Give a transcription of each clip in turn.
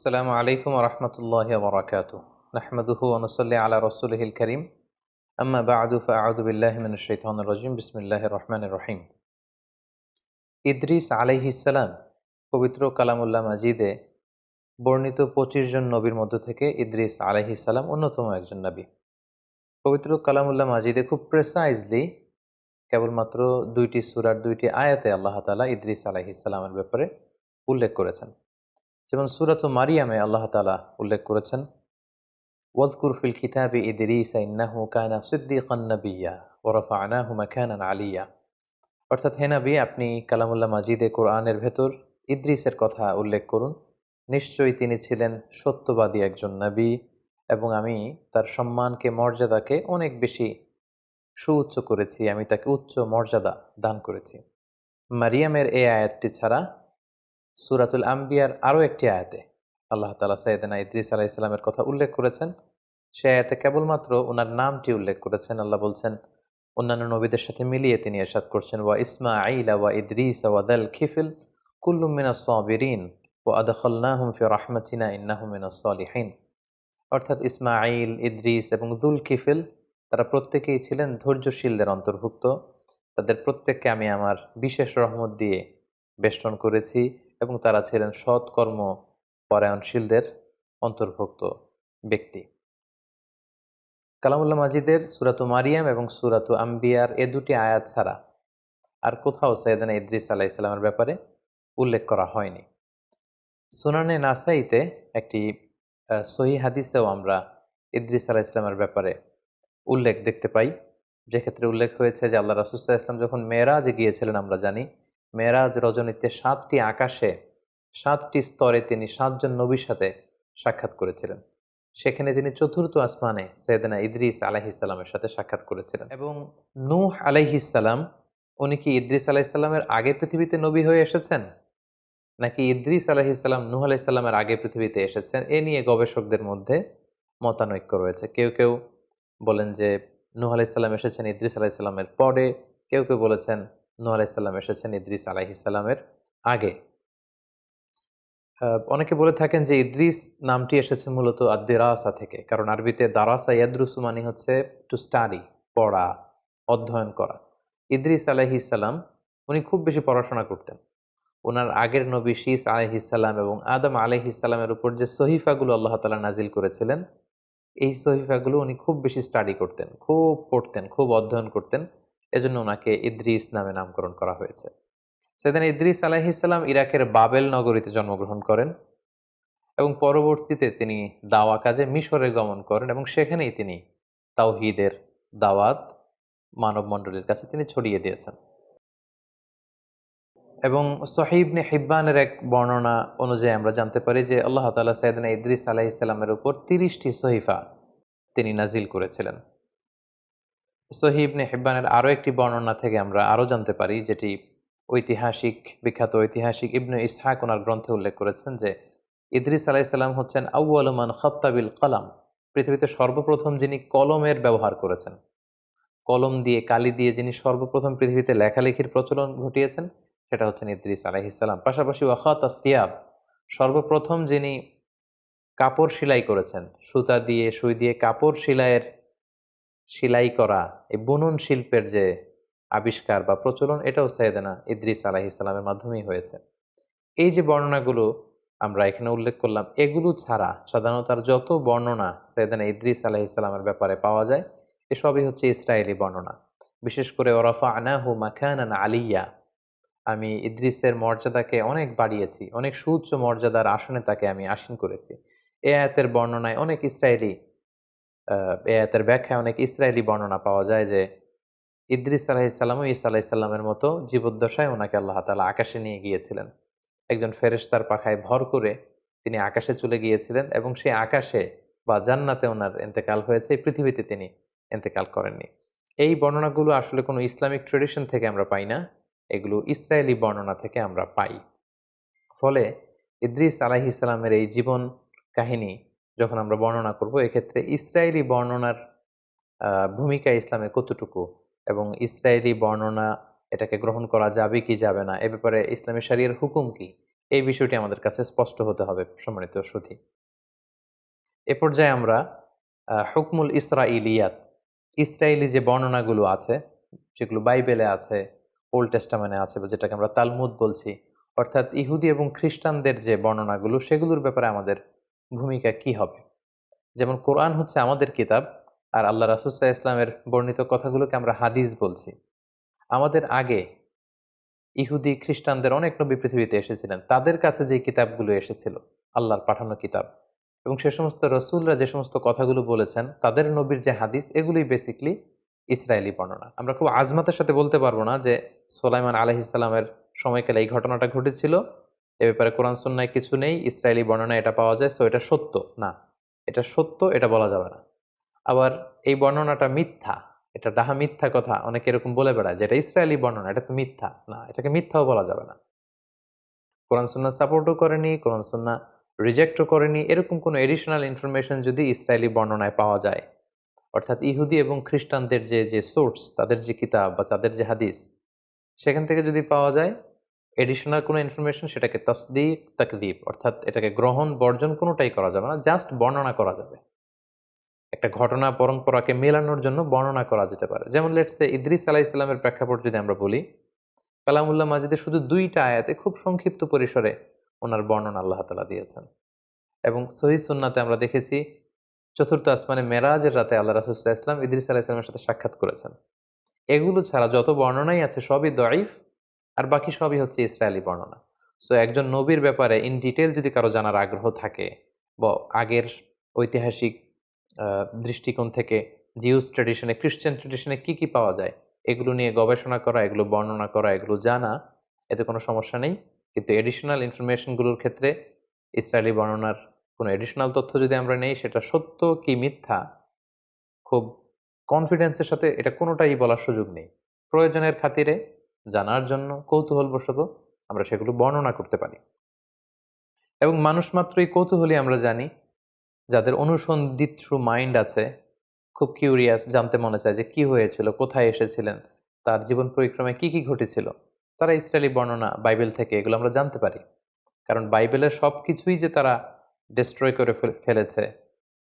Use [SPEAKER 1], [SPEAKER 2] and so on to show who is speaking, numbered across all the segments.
[SPEAKER 1] আসসালামু আলাইকুম রহমতুল্লাহ বরকাত নাহমাদুহু ওনসল্লি আলা রসুলহিল করিম আম্মা বাদু ফাআউযু বিল্লাহি মিনাশ শাইতানির রাজিম বিসমিল্লাহির রহমানির রহিম। ইদ্রিস আলাইহিসসালাম পবিত্র কালামুল্লাহ মাজিদে বর্ণিত ২৫ জন নবীর মধ্য থেকে ইদ্রিস আলাইহিসসালাম অন্যতম একজন নবী। পবিত্র কালামুল্লাহ মাজিদে খুব প্রেসাইজলি কেবলমাত্র ২টি সূরার ২টি আয়াতে আল্লাহ তাআলা ইদ্রিস আলাইহিসসালামের ব্যাপারে উল্লেখ করেছেন। যেমন সূরাতুল মারিয়ামে আল্লাহ তাআলা উল্লেখ করেছেন, ওয়াজকুর ফিল কিতাবি ইদরিস ইন্নাহু কানা সিদ্দীকান নাবিয়্যা ওয়া রাফা'নাহু মাকানান আলিয়্যা। অর্থাৎ হে নবী, আপনি কালামুল্লাহ মাজিদে কোরআনের ভেতর ইদ্রিসের কথা উল্লেখ করুন। নিশ্চয়ই তিনি ছিলেন সত্যবাদী একজন নবী এবং আমি তার সম্মানকে, মর্যাদাকে অনেক বেশি সুউচ্চ করেছি, আমি তাকে উচ্চ মর্যাদা দান করেছি। মারিয়ামের এই আয়াতটি ছাড়া সূরাতুল আম্বিয়ার আরও একটি আয়াতে আল্লাহ তাআলা সাইয়েদনা ইদ্রিস আলাইহিস সালামের কথা উল্লেখ করেছেন। সে আয়াতে কেবলমাত্র ওনার নামটি উল্লেখ করেছেন। আল্লাহ বলছেন, অন্যান্য নবীদের সাথে মিলিয়ে তিনি ইরশাদ করছেন, ওয়া ইসমাঈলা ওয়া ইদ্রিস ওয়া দাল খিফল কুল্লুম মিনাস সাবিরিন ওয়া আদখালনাহুম ফি রাহমাতিনা ইন্নাহুম মিনাস সালিহিন। অর্থাৎ ইসমাঈল, ইদ্রিস এবং যুল কিফল তারা প্রত্যেকেই ছিলেন ধৈর্যশীলদের অন্তর্ভুক্ত। তাদের প্রত্যেককে আমি আমার বিশেষ রহমত দিয়ে বেষ্টন করেছি এবং তারা ছিলেন সৎকর্ম পরায়ণশীলদের অন্তর্ভুক্ত ব্যক্তি। কালামুল্লাহ মাজিদের সূরাতু মারিয়াম এবং সূরাতু আম্বিয়ার এ দুটি আয়াত ছাড়া আর কোথাও সাইয়েদনা ইদ্রিস আলাইহিস সালামের ব্যাপারে উল্লেখ করা হয়নি। সুনানে নাসাইতে একটি সহিহ হাদিসেও আমরা ইদ্রিস আলাইহিস সালামের ব্যাপারে উল্লেখ দেখতে পাই, যেক্ষেত্রে উল্লেখ হয়েছে যে আল্লাহ রাসূল সাল্লাল্লাহু আলাইহি ওয়াসাল্লাম যখন মেরাজে গিয়েছিলেন, আমরা জানি মেরাজ রজনীতে ৭টি আকাশে ৭টি স্তরে তিনি ৭ জন নবীর সাথে সাক্ষাৎ করেছিলেন। সেখানে তিনি চতুর্থ আসমানে সাইয়েদনা ইদ্রিস আলাইহিস সালামের সাথে সাক্ষাৎ করেছিলেন। এবং নূহ আলাইহিস সালাম, উনি কি ইদ্রিস আলাইহিস সালামের আগে পৃথিবীতে নবী হয়ে এসেছেন, নাকি ইদ্রিস আলাইহিস সালাম নূহ আলাইহিস সালামের আগে পৃথিবীতে এসেছেন? এ নিয়ে গবেষকদের মধ্যে মতানৈক্য রয়েছে। কেউ কেউ বলেন যে নূহ আলাইহিস সালাম এসেছেন ইদ্রিস আলাইহিস সালামের পরে, কেউ কেউ বলেছেন নূহ আলাইহিস সালাম এসেছেন ইদ্রিস আলাইহিস সালামের আগে। অনেকে বলে থাকেন যে ইদ্রিস নামটি এসেছে মূলত আদ-দিরাসা থেকে, কারণ আরবিতে দারাসা ইয়াদরুসু মানে হচ্ছে টু স্টাডি, পড়া, অধ্যয়ন করা। ইদ্রিস আলাইহিস সালাম উনি খুব বেশি পড়াশোনা করতেন। ওনার আগের নবী শীস আলাইহিস সালাম এবং আদম আলাইহিস সালামের উপর যে সহিফাগুলো আল্লাহ তাআলা নাজিল করেছিলেন, এই সহিফাগুলো উনি খুব বেশি স্টাডি করতেন, খুব পড়তেন, খুব অধ্যয়ন করতেন। এজন্য ওনাকে ইদ্রিস নামে নামকরণ করা হয়েছে। সাইয়েদনা ইদ্রিস আলাইহিস সালাম ইরাকের বাবেল নগরীতে জন্মগ্রহণ করেন এবং পরবর্তীতে তিনি দাওয়া কাজে মিশরে গমন করেন এবং সেখানেই তিনি তাওহীদের দাওয়াত মানব মণ্ডলীর কাছে তিনি ছড়িয়ে দিয়েছেন। এবং সহিহ ইবনে হিব্বানের এক বর্ণনা অনুযায়ী আমরা জানতে পারি যে আল্লাহ তাআলা সাইয়েদনা ইদ্রিস আলাইহিস সালামের উপর ৩০টি সহিফা তিনি নাজিল করেছিলেন। সহিহ ইবনে হিব্বানের আরও একটি বর্ণনা থেকে আমরা আরও জানতে পারি, যেটি বিখ্যাত ঐতিহাসিক ইবনে ইসহাক ওনার গ্রন্থে উল্লেখ করেছেন যে ইদ্রিস আলাইহিস সালাম হচ্ছেন আউয়ালু মান খাত্তা বিল কলম, পৃথিবীতে সর্বপ্রথম যিনি কলমের ব্যবহার করেছেন, কলম দিয়ে, কালি দিয়ে যিনি সর্বপ্রথম পৃথিবীতে লেখালেখির প্রচলন ঘটিয়েছেন, সেটা হচ্ছেন ইদ্রিস আলাইহিস সালাম। পাশাপাশি ওয়াখাতাস সিয়াব, সর্বপ্রথম যিনি কাপড় সেলাই করেছেন, সুতা দিয়ে, সুই দিয়ে কাপড় সেলাই করা, এই বুনন শিল্পের যে আবিষ্কার বা প্রচলন, এটাও সাইয়েদনা ইদ্রিস আলাইহিস সালামের মাধ্যমেই হয়েছে। এই যে বর্ণনাগুলো আমরা এখানে উল্লেখ করলাম, এগুলো ছাড়া সাধারণত আর যত বর্ণনা সাইয়েদনা ইদ্রিস আলাইহিস সালামের ব্যাপারে পাওয়া যায়, এসবই হচ্ছে ইসরায়েলি বর্ণনা। বিশেষ করে ওয়ারাফা'নাহু মাকানান আলিয়্যা, আমি ইদ্রিসের মর্যাদাকে অনেক বাড়িয়েছি, অনেক সুউচ্চ মর্যাদার আসনে তাকে আমি আসীন করেছি। এ আয়াতের বর্ণনায় অনেক ইসরায়েলি এ আয়াতের ব্যাখ্যায় অনেক ইসরায়েলি বর্ণনা পাওয়া যায় যে ইদ্রিস আলাইহিস সালাম ও ঈসা আলাইহিস সালামের মতো জীবদ্দশায় ওনাকে আল্লাহ তাআলা আকাশে নিয়ে গিয়েছিলেন। একজন ফেরেশতার পাখায় ভর করে তিনি আকাশে চলে গিয়েছিলেন এবং সেই আকাশে বা জান্নাতে ওনার ইন্তেকাল হয়েছে, এই পৃথিবীতে তিনি ইন্তেকাল করেননি। এই বর্ণনাগুলো আসলে কোনো ইসলামিক ট্র্যাডিশন থেকে আমরা পাই না, এগুলো ইসরায়েলি বর্ণনা থেকে আমরা পাই। ফলে ইদ্রিস আলাইহিস সালামের এই জীবন কাহিনী যখন আমরা বর্ণনা করব, এক্ষেত্রে ইসরায়েলি বর্ণনার ভূমিকা ইসলামে কতটুকু এবং ইসরায়েলি বর্ণনা এটাকে গ্রহণ করা যাবে কি যাবে না, এ ব্যাপারে ইসলামী শরিয়ার হুকুম কি, এই বিষয়টি আমাদের কাছে স্পষ্ট হতে হবে সম্মানিত সুধী। এ পর্যায়ে আমরা হুকমুল ইসরাইলিয়াত, ইসরায়েলি যে বর্ণনাগুলো আছে, যেগুলো বাইবেলে আছে, ওল্ড টেস্টামেন্টে আছে, বা যেটাকে আমরা তালমুদ বলছি, অর্থাৎ ইহুদি এবং খ্রিস্টানদের যে বর্ণনাগুলো, সেগুলোর ব্যাপারে আমাদের ভূমিকা কি হবে। যেমন কোরআন হচ্ছে আমাদের কিতাব, আর আল্লাহ রাসূল সাল্লাল্লাহু আলাইহি ইসলামের বর্ণিত কথাগুলোকে আমরা হাদিস বলছি। আমাদের আগে ইহুদি খ্রিস্টানদের অনেক নবী পৃথিবীতে এসেছিলেন, তাদের কাছে যে কিতাবগুলো এসেছিল, আল্লাহর পাঠানো কিতাব, এবং সে সমস্ত রসুলরা যে সমস্ত কথাগুলো বলেছেন, তাদের নবীর যে হাদিস, এগুলোই বেসিকলি ইসরায়েলি বর্ণনা। আমরা খুব আজমাতের সাথে বলতে পারবো না যে সোলাইমান আলাইহিসসালামের সময়কালে এই ঘটনাটা ঘটেছিল, এ ব্যাপারে কোরআন সুন্নায় কিছু নেই, ইসরায়েলি বর্ণনা এটা পাওয়া যায়, সো এটা সত্য না। এটা সত্য এটা বলা যাবে না। আবার এই বর্ণনাটা মিথ্যা, এটা ডাহা মিথ্যা কথা অনেকে এরকম বলে বেড়ায়, যেটা ইসরায়েলি বর্ণনা, এটা তো মিথ্যা না, এটাকে মিথ্যাও বলা যাবে না। কোরআন সুন্নাহ সাপোর্টও করেনি, কোরআন সুন্নাহ রিজেক্টও করেনি, এরকম কোনো এডিশনাল ইনফরমেশন যদি ইসরায়েলি বর্ণনায় পাওয়া যায়, অর্থাৎ ইহুদি এবং খ্রিস্টানদের যে যে সোর্স, তাদের যে কিতাব বা তাদের যে হাদিস, সেখান থেকে যদি পাওয়া যায় এডিশনাল কোনো ইনফরমেশন, সেটাকে তাসদীক তাকদীব, অর্থাৎ এটাকে গ্রহণ বর্জন কোনোটাই করা যাবে না, জাস্ট বর্ণনা করা যাবে। একটা ঘটনা পরম্পরাকে মেলানোর জন্য বর্ণনা করা যেতে পারে। যেমন লেটস সে ইদ্রিস আলাইহিস সালামের প্রেক্ষাপট যদি আমরা বলি, কালামুল্লাহ মাজিদে শুধু ২টা আয়াতে খুব সংক্ষিপ্ত পরিসরে ওনার বর্ণনা আল্লাহ তাআলা দিয়েছেন। এবং সহিহ সুন্নাতে আমরা দেখেছি চতুর্থ আসমানে মেরাজের রাতে আল্লাহ রাসূল সাল্লাল্লাহু আলাইহি ওয়াসাল্লাম ইদ্রিস আলাইহিস সালামের সাথে সাক্ষাৎ করেছেন। এগুলো ছাড়া যত বর্ণনাই আছে সবই দঈফ, আর বাকি সবই হচ্ছে ইসরায়েলি বর্ণনা। সো একজন নবীর ব্যাপারে ইন ডিটেইল যদি কারো জানার আগ্রহ থাকে, বা আগের ঐতিহাসিক দৃষ্টিকোণ থেকে জিউস ট্র্যাডিশনে, খ্রিস্টান ট্র্যাডিশনে কি, কি পাওয়া যায়, এগুলো নিয়ে গবেষণা করা, এগুলো বর্ণনা করা, এগুলো জানা, এতে কোনো সমস্যা নেই। কিন্তু এডিশনাল ইনফরমেশনগুলোর ক্ষেত্রে ইসরায়েলি বর্ণনার কোনো এডিশনাল তথ্য যদি আমরা নেই, সেটা সত্য কি মিথ্যা খুব কনফিডেন্সের সাথে এটা কোনোটাই বলার সুযোগ নেই। প্রয়োজনের খাতিরে, জানার জন্য, কৌতূহলবশত আমরা সেগুলো বর্ণনা করতে পারি। এবং মানুষ মাত্রই কৌতূহলী আমরা জানি, যাদের অনুসন্ধিৎসু মাইন্ড আছে, খুব কিউরিয়াস, জানতে মনে চায় যে কি হয়েছিল, কোথায় এসেছিলেন, তার জীবন পরিক্রমায় কি, কি ঘটেছিল, তারা ইসরায়েলি বর্ণনা বাইবেল থেকে এগুলো আমরা জানতে পারি। কারণ বাইবেলের সবকিছুই যে তারা ডেস্ট্রয় করে ফেলেছে,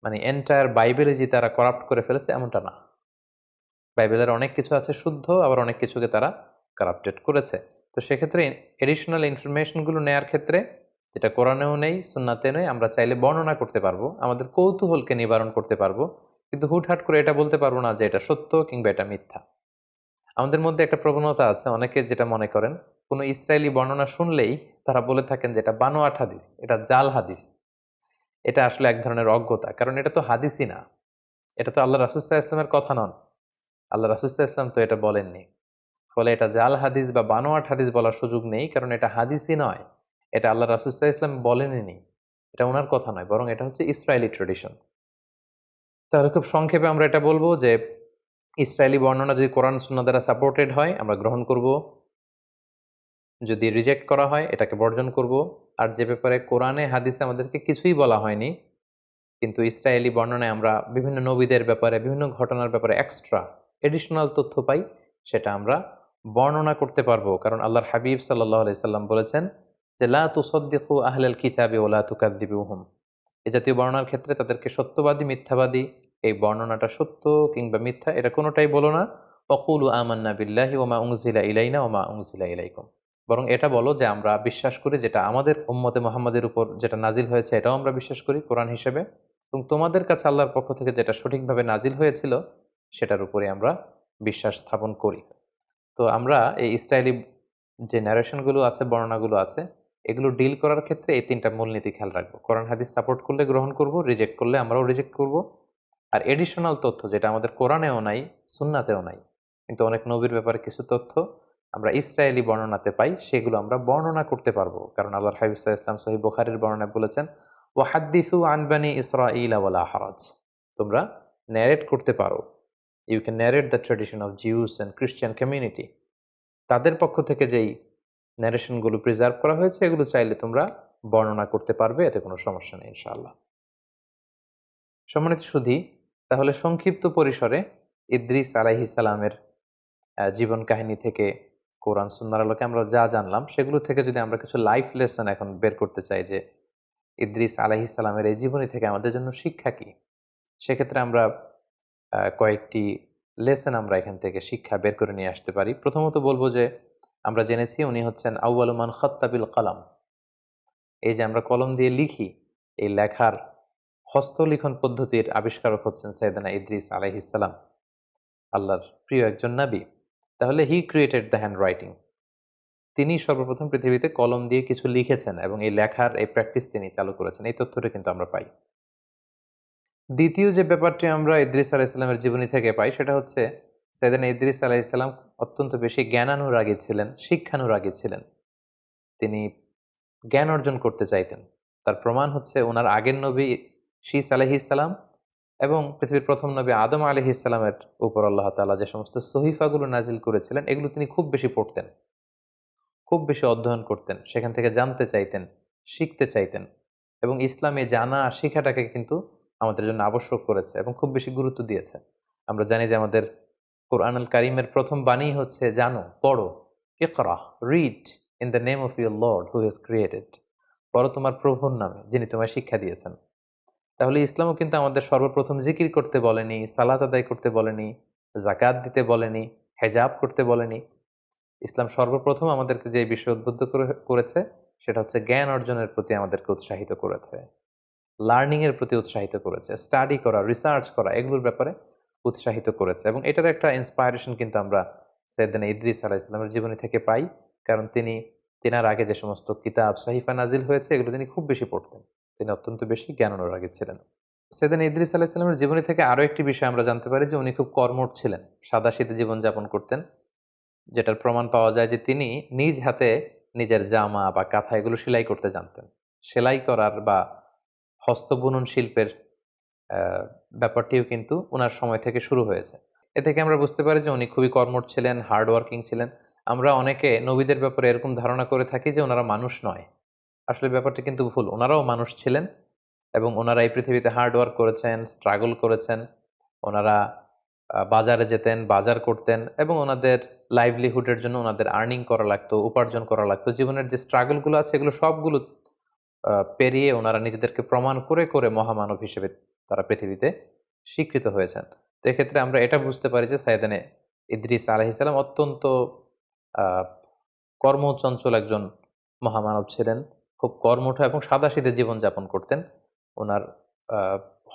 [SPEAKER 1] মানে এন্টায়ার বাইবেলে যে তারা করাপ্ট করে ফেলেছে, এমনটা না। বাইবেলের অনেক কিছু আছে শুদ্ধ, আবার অনেক কিছুকে তারা কারাপ্টেড করেছে। তো সেক্ষেত্রে এডিশনাল ইনফরমেশনগুলো নেয়ার ক্ষেত্রে, যেটা কোরআনেও নেই, সুন্নাতে নেই, আমরা চাইলে বর্ণনা করতে পারবো, আমাদের কৌতূহলকে নিবারণ করতে পারবো, কিন্তু হুটহাট করে এটা বলতে পারবো না যে এটা সত্য কিংবা এটা মিথ্যা। আমাদের মধ্যে একটা প্রবণতা আছে, অনেকে যেটা মনে করেন, কোনো ইসরায়েলি বর্ণনা শুনলেই তারা বলে থাকেন যে এটা বানোয়াট হাদিস, এটা জাল হাদিস। এটা আসলে এক ধরনের অজ্ঞতা, কারণ এটা তো হাদিসই না, এটা তো আল্লাহ রাসূল সাল্লাল্লাহু আলাইহি ওয়াসাল্লামের কথা নন, আল্লাহ রাসূল সাল্লাল্লাহু আলাইহি ওয়াসাল্লাম তো এটা বলেননি। ফলে এটা জাল হাদিস বা বানোয়াট হাদিস বলার সুযোগ নেই, কারণ এটা হাদিসই নয়, এটা আল্লাহ রাসূল সাল্লাল্লাহু আলাইহি ওয়াসাল্লাম বলেননি, এটা ওনার কথা নয়, বরং এটা হচ্ছে ইসরায়েলি ট্রেডিশন। তাহলে খুব সংক্ষেপে আমরা এটা বলবো যে ইসরায়েলি বর্ণনা যদি কোরআন সুন্নাহ দ্বারা সাপোর্টেড হয়, আমরা গ্রহণ করব, যদি রিজেক্ট করা হয় এটাকে বর্জন করব। আর যে ব্যাপারে কোরআনে হাদিসে আমাদেরকে কিছুই বলা হয়নি, কিন্তু ইসরায়েলি বর্ণনায় আমরা বিভিন্ন নবীদের ব্যাপারে, বিভিন্ন ঘটনার ব্যাপারে এক্সট্রা এডিশনাল তথ্য পাই, সেটা আমরা বর্ণনা করতে পারবো। কারণ আল্লাহর হাবিব সাল্লাল্লাহু আলাইহি সাল্লাম বলেছেন যে লা তুসাদ্দিকু আহলাল কিতাবি ওয়া লা তুকাযযিবুহুম, এই জাতীয় বর্ণনার ক্ষেত্রে তাদেরকে সত্যবাদী মিথ্যাবাদী, এই বর্ণনাটা সত্য কিংবা মিথ্যা এটা কোনোটাই বলো না। ওয়াকুলু আমান্না বিল্লাহি ওয়া মা উনজিলা ইলাইনা ওয়া মা উনজিলা ইলাইকুম, বরং এটা বলো যে আমরা বিশ্বাস করি, যেটা আমাদের উম্মতে মুহাম্মাদের উপর যেটা নাজিল হয়েছে এটাও আমরা বিশ্বাস করি কোরআন হিসেবে, এবং তোমাদের কাছে আল্লাহর পক্ষ থেকে যেটা সঠিকভাবে নাজিল হয়েছিল সেটার উপরে আমরা বিশ্বাস স্থাপন করি। তো আমরা এই ইসরায়েলি যে ন্যারেশনগুলো আছে, বর্ণনাগুলো আছে, এগুলো ডিল করার ক্ষেত্রে এই ৩টা মূলনীতি খেয়াল রাখবো। কোরআন হাদিস সাপোর্ট করলে গ্রহণ করব, রিজেক্ট করলে আমরাও রিজেক্ট করব। আর এডিশনাল তথ্য যেটা আমাদের কোরআনেও নাই, সুন্নাতেও নাই, কিন্তু অনেক নবীর ব্যাপারে কিছু তথ্য আমরা ইসরায়েলি বর্ণনাতে পাই, সেগুলো আমরা বর্ণনা করতে পারবো। কারণ আল্লাহর হাবিব সাল্লাল্লাহু আলাইহি ওয়াসাল্লাম সহিহ বুখারীর বর্ণনায় বলেছেন, ওয়াহাদ্দিসু আন বানি ইসরাঈলা ওয়ালা হারাজ, তোমরা ন্যারেট করতে পারো, you can narrate the tradition of Jews and Christian community. তাদের পক্ষ থেকে যেই ন্যারেশনগুলো প্রিজার্ভ করা হয়েছে, এগুলো চাইলে তোমরা বর্ণনা করতে পারবে, এতে কোনো সমস্যা নেই ইনশাআল্লাহ। সম্মানিত সুধী, তাহলে সংক্ষিপ্ত পরিসরে ইদ্রিস আলাইহিস সালামের জীবন কাহিনী থেকে কোরআন সুন্নাহর আলোকে আমরা যা জানলাম সেগুলো থেকে যদি আমরা কিছু লাইফ লেসন এখন বের করতে চাই যে ইদ্রিস আলাইহিস সালামের এই জীবনী থেকে আমাদের জন্য শিক্ষা কি, সেক্ষেত্রে আমরা কয়েকটি লেসন আমরা এখান থেকে শিক্ষা বের করে নিয়ে আসতে পারি। প্রথমত বলব যে আমরা জেনেছি উনি হচ্ছেন আউয়ালু মান খাত্তা বিল কলম। এই যে আমরা কলম দিয়ে লিখি, এই লেখার হস্তলিখন পদ্ধতির আবিষ্কারক হচ্ছেন সাইয়েদনা ইদ্রিস আলাইহিস সালাম, আল্লাহর প্রিয় একজন নবী। তাহলে হি ক্রিয়েটেড দ্য হ্যান্ড রাইটিং। তিনি সর্বপ্রথম পৃথিবীতে কলম দিয়ে কিছু লিখেছেন এবং এই লেখার এই প্র্যাকটিস তিনি চালু করেছেন। এই তথ্যটা কিন্তু আমরা পাই। দ্বিতীয় যে ব্যাপারটি আমরা ইদ্রিস আলাইহিসসালামের জীবনী থেকে পাই সেটা হচ্ছে সাইয়েদনা ইদ্রিস আলাইহিসসালাম অত্যন্ত বেশি জ্ঞানানুরাগী ছিলেন, শিক্ষানুরাগী ছিলেন। তিনি জ্ঞান অর্জন করতে চাইতেন। তার প্রমাণ হচ্ছে উনার আগের নবী শীস আলাইহিসসালাম এবং পৃথিবীর প্রথম নবী আদম আলাইহিসসালামের উপর আল্লাহ তাআলা যে সমস্ত সহিফাগুলো নাজিল করেছিলেন এগুলো তিনি খুব বেশি পড়তেন, খুব বেশি অধ্যয়ন করতেন, সেখান থেকে জানতে চাইতেন, শিখতে চাইতেন এবং ইসলামে জানা শিখাটাকে কিন্তু আমাদের জন্য আবশ্যক করেছে এবং খুব বেশি গুরুত্ব দিয়েছে। আমরা জানি যে আমাদের কোরআনুল কারীমের প্রথম বাণী হচ্ছে জানো, পড়ো, ইকরা, read in the name of your lord who has created. পড়ো তোমার প্রভুর নামে যিনি তোমায় শিক্ষা দিয়েছেন। তাহলে ইসলামও কিন্তু আমাদের সর্বপ্রথম জিকির করতে বলেনি, সালাত আদায় করতে বলেনি, যাকাত দিতে বলেনি, হেজাব করতে বলেনি। ইসলাম সর্বপ্রথম আমাদেরকে যে বিষয় উদ্বুদ্ধ করেছে সেটা হচ্ছে জ্ঞান অর্জনের প্রতি আমাদেরকে উৎসাহিত করেছে, লার্নিং এর প্রতি উৎসাহিত করেছে, স্টাডি করা, রিসার্চ করা, এগুলোর ব্যাপারে উৎসাহিত করেছে। এবং এটার একটা ইন্সপায়ারেশন কিন্তু আমরা সাইয়েদনা ইদ্রিস আলাইহিস সালামের জীবনী থেকে পাই। কারণ তিনার আগে যে সমস্ত কিতাব সাহিফা নাজিল হয়েছে এগুলো তিনি খুব বেশি পড়তেন। তিনি অত্যন্ত বেশি জ্ঞান অনুরাগী ছিলেন। সাইয়েদনা ইদ্রিস আলাইহিস সালামের জীবনী থেকে আরো একটি বিষয় আমরা জানতে পারি যে উনি খুব কর্মঠ ছিলেন, সাদাসিধে জীবনযাপন করতেন। যেটার প্রমাণ পাওয়া যায় যে তিনি নিজ হাতে নিজের জামা বা কাঁথা এগুলো সেলাই করতে জানতেন। সেলাই করার বা হস্তবুনন শিল্পের ব্যাপারটিও কিন্তু উনার সময় থেকে শুরু হয়েছে। এ থেকে আমরা বুঝতে পারি যে উনি খুবই কর্মঠ ছিলেন, হার্ড ওয়ার্কিং ছিলেন। আমরা অনেকে নবীদের ব্যাপারে এরকম ধারণা করে থাকি যে ওনারা মানুষ নয়। আসলে ব্যাপারটা কিন্তু ভুল। ওনারাও মানুষ ছিলেন এবং ওনারা এই পৃথিবীতে হার্ড ওয়ার্ক করেছেন, স্ট্রাগল করেছেন। ওনারা বাজারে যেতেন, বাজার করতেন এবং ওনাদের লাইভলিহুডের জন্য ওনাদের আর্নিং করা লাগতো, উপার্জন করা লাগতো। জীবনের যে স্ট্রাগল গুলো আছে এগুলো সবগুলো পেরিয়ে ওনারা নিজেদেরকে প্রমাণ করে, করে মহামানব হিসেবে তারা পৃথিবীতে স্বীকৃত হয়েছেন। তো এক্ষেত্রে আমরা এটা বুঝতে পারি যে সাইয়েদনা ইদ্রিস আলাইহিস সালাম অত্যন্ত আ কর্মচঞ্চল একজন মহামানব ছিলেন। খুব কর্মঠ এবং সাদাসিধে জীবনযাপন করতেন। উনার আ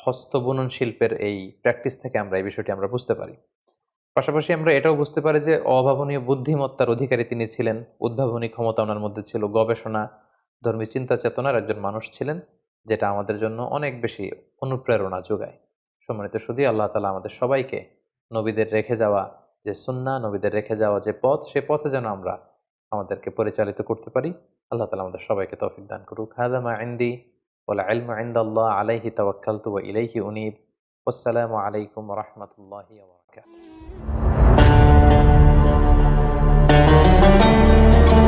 [SPEAKER 1] হস্তবুনন শিল্পের এই প্র্যাকটিস থেকে আমরা এই বিষয়টি আমরা বুঝতে পারি। পাশাপাশি আমরা এটাও বুঝতে পারি যে অভাবনীয় বুদ্ধিমত্তার অধিকারী তিনি ছিলেন। উদ্ভাবনী ক্ষমতা উনার মধ্যে ছিল। গবেষণা, ধর্মী চিন্তা চেতনার একজন মানুষ ছিলেন, যেটা আমাদের জন্য অনেক বেশি অনুপ্রেরণা যোগায়। সম্মানিত সুধী, আল্লাহ তাআলা আমাদের সবাইকে নবীদের রেখে যাওয়া যে সুন্নাহ, নবীদের রেখে যাওয়া যে পথ, সে পথে যেন আমরা আমাদেরকে পরিচালিত করতে পারি। আল্লাহ তাআলা আমাদের সবাইকে তৌফিক দান করুক। হাযা মা ইনদি ওয়াল ইলমু ইনদাল্লাহ আলাইহি তাওয়াক্কালতু ওয়া ইলাইহি উনীব। ওয়াসসালামু আলাইকুম ওয়া রাহমাতুল্লাহি ওয়া বারাকাতুহু।